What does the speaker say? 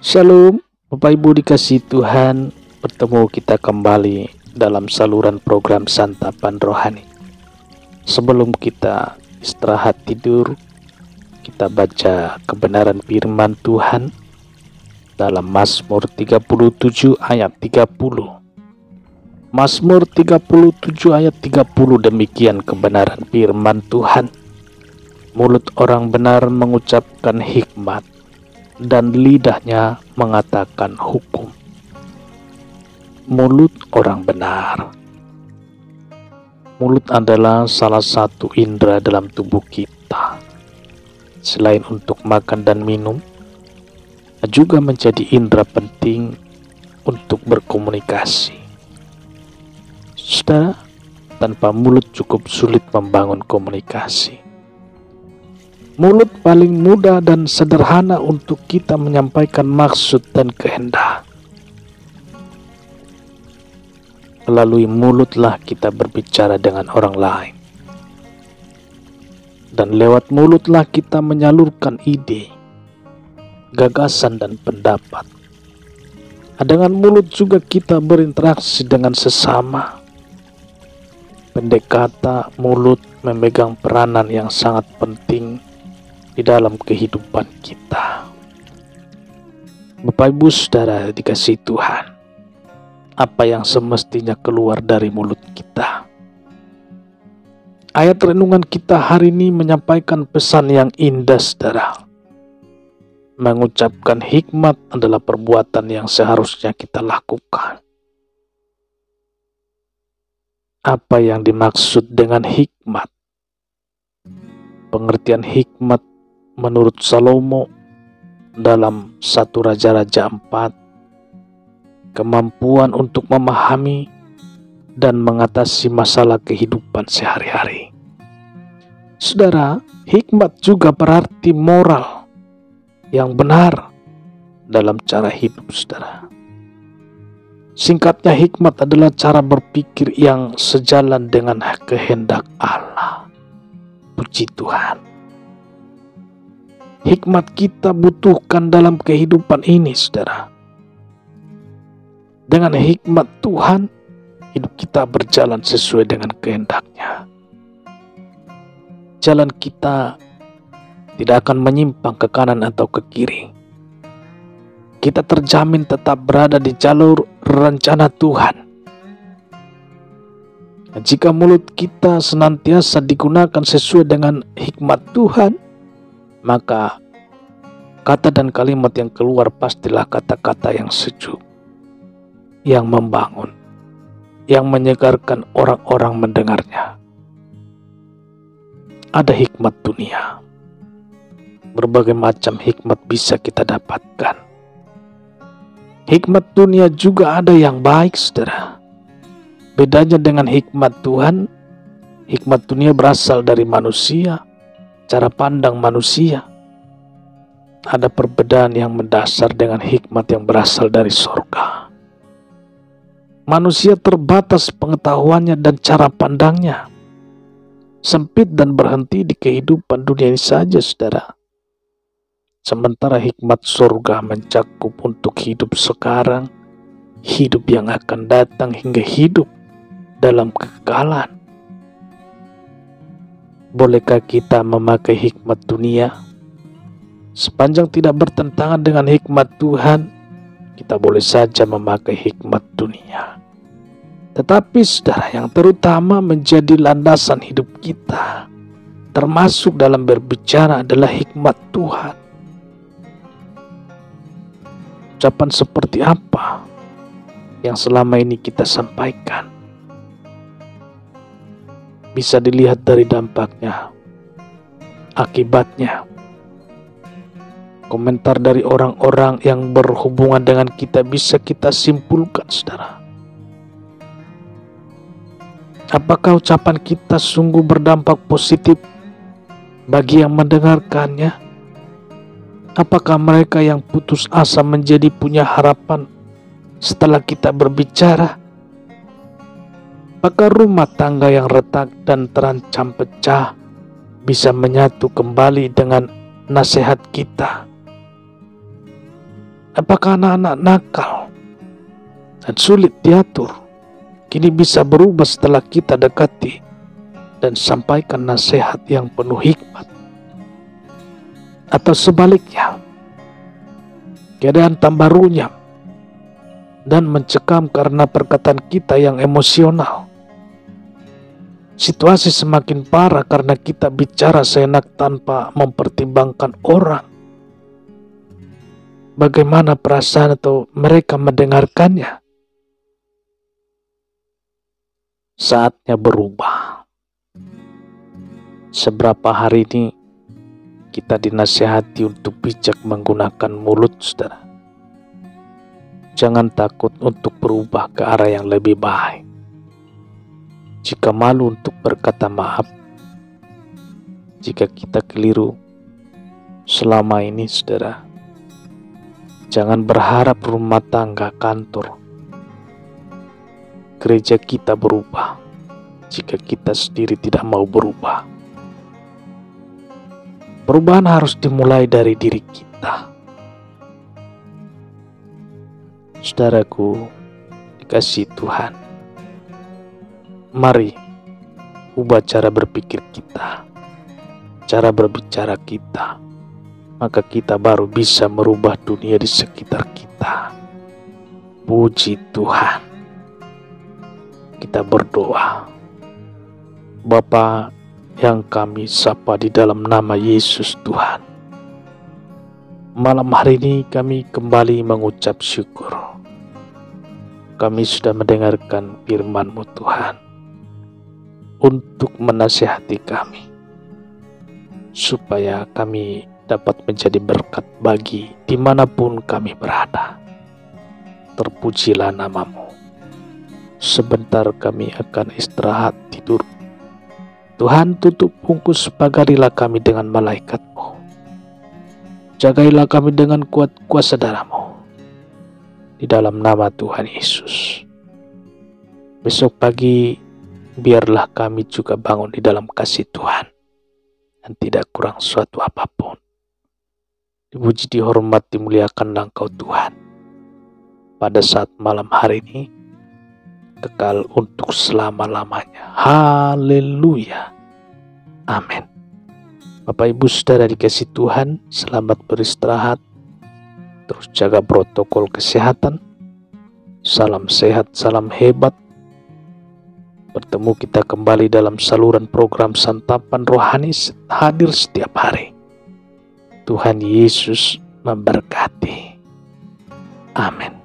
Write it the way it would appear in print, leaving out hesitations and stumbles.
Shalom, Bapak Ibu dikasih Tuhan, bertemu kita kembali dalam saluran program Santapan Rohani. Sebelum kita istirahat tidur, kita baca kebenaran firman Tuhan dalam Mazmur 37 ayat 30. Mazmur 37 ayat 30, demikian kebenaran firman Tuhan. Mulut orang benar mengucapkan hikmat, dan lidahnya mengatakan hukum. Mulut orang benar. Mulut adalah salah satu indera dalam tubuh kita. Selain untuk makan dan minum, juga menjadi indera penting untuk berkomunikasi. Saudara, tanpa mulut cukup sulit membangun komunikasi. Mulut paling mudah dan sederhana untuk kita menyampaikan maksud dan kehendak. Melalui mulutlah kita berbicara dengan orang lain. Dan lewat mulutlah kita menyalurkan ide, gagasan dan pendapat. Dengan mulut juga kita berinteraksi dengan sesama. Pendek kata, mulut memegang peranan yang sangat penting di dalam kehidupan kita. Bapak Ibu Saudara dikasih Tuhan, apa yang semestinya keluar dari mulut kita? Ayat renungan kita hari ini menyampaikan pesan yang indah, saudara. Mengucapkan hikmat adalah perbuatan yang seharusnya kita lakukan. Apa yang dimaksud dengan hikmat? Pengertian hikmat menurut Salomo dalam 1 Raja-Raja 4, kemampuan untuk memahami dan mengatasi masalah kehidupan sehari-hari. Saudara, hikmat juga berarti moral yang benar dalam cara hidup saudara. Singkatnya, hikmat adalah cara berpikir yang sejalan dengan kehendak Allah. Puji Tuhan. Hikmat kita butuhkan dalam kehidupan ini, saudara. Dengan hikmat Tuhan, hidup kita berjalan sesuai dengan kehendak-Nya. Jalan kita tidak akan menyimpang ke kanan atau ke kiri. Kita terjamin tetap berada di jalur rencana Tuhan. Jika mulut kita senantiasa digunakan sesuai dengan hikmat Tuhan, maka kata dan kalimat yang keluar pastilah kata-kata yang sejuk, yang membangun, yang menyegarkan orang-orang mendengarnya. Ada hikmat dunia. Berbagai macam hikmat bisa kita dapatkan. Hikmat dunia juga ada yang baik, saudara. Bedanya dengan hikmat Tuhan, hikmat dunia berasal dari manusia, cara pandang manusia. Ada perbedaan yang mendasar dengan hikmat yang berasal dari sorga. Manusia terbatas pengetahuannya dan cara pandangnya. Sempit dan berhenti di kehidupan dunia ini saja, saudara. Sementara hikmat sorga mencakup untuk hidup sekarang, hidup yang akan datang, hingga hidup dalam kekekalan. Bolehkah kita memakai hikmat dunia? Sepanjang tidak bertentangan dengan hikmat Tuhan, kita boleh saja memakai hikmat dunia. Tetapi saudara, yang terutama menjadi landasan hidup kita, termasuk dalam berbicara, adalah hikmat Tuhan. Ucapan seperti apa yang selama ini kita sampaikan? Bisa dilihat dari dampaknya, akibatnya. Komentar dari orang-orang yang berhubungan dengan kita bisa kita simpulkan, saudara. Apakah ucapan kita sungguh berdampak positif bagi yang mendengarkannya? Apakah mereka yang putus asa menjadi punya harapan setelah kita berbicara? Apakah rumah tangga yang retak dan terancam pecah bisa menyatu kembali dengan nasihat kita? Apakah anak-anak nakal dan sulit diatur kini bisa berubah setelah kita dekati dan sampaikan nasihat yang penuh hikmat? Atau sebaliknya, keadaan tambah runyam dan mencekam karena perkataan kita yang emosional. Situasi semakin parah karena kita bicara seenak tanpa mempertimbangkan orang. Bagaimana perasaan atau mereka mendengarkannya? Saatnya berubah. Seberapa hari ini kita dinasihati untuk bijak menggunakan mulut, saudara. Jangan takut untuk berubah ke arah yang lebih baik. Jika malu untuk berkata maaf, jika kita keliru selama ini, saudara, jangan berharap rumah tangga, kantor, gereja kita berubah jika kita sendiri tidak mau berubah. Perubahan harus dimulai dari diri kita. Saudaraku, dikasihi Tuhan, mari ubah cara berpikir kita, cara berbicara kita, maka kita baru bisa merubah dunia di sekitar kita. Puji Tuhan. Kita berdoa. Bapa yang kami sapa di dalam nama Yesus Tuhan, malam hari ini kami kembali mengucap syukur. Kami sudah mendengarkan firman-Mu Tuhan untuk menasihati kami, supaya kami dapat menjadi berkat bagi dimanapun kami berada. Terpujilah nama-Mu. Sebentar kami akan istirahat tidur. Tuhan, tutup bungkus pagarilah kami dengan malaikat-Mu. Jagailah kami dengan kuat kuasa darah-Mu. Di dalam nama Tuhan Yesus. Besok pagi biarlah kami juga bangun di dalam kasih Tuhan dan tidak kurang suatu apapun. Dipuji, dihormat, dimuliakanlah Engkau Tuhan pada saat malam hari ini, kekal untuk selama-lamanya. Haleluya. Amin. Bapak Ibu Saudara dikasih Tuhan, selamat beristirahat. Terus jaga protokol kesehatan. Salam sehat, salam hebat. Bertemu kita kembali dalam saluran program Santapan Rohani hadir setiap hari. Tuhan Yesus memberkati. Amin.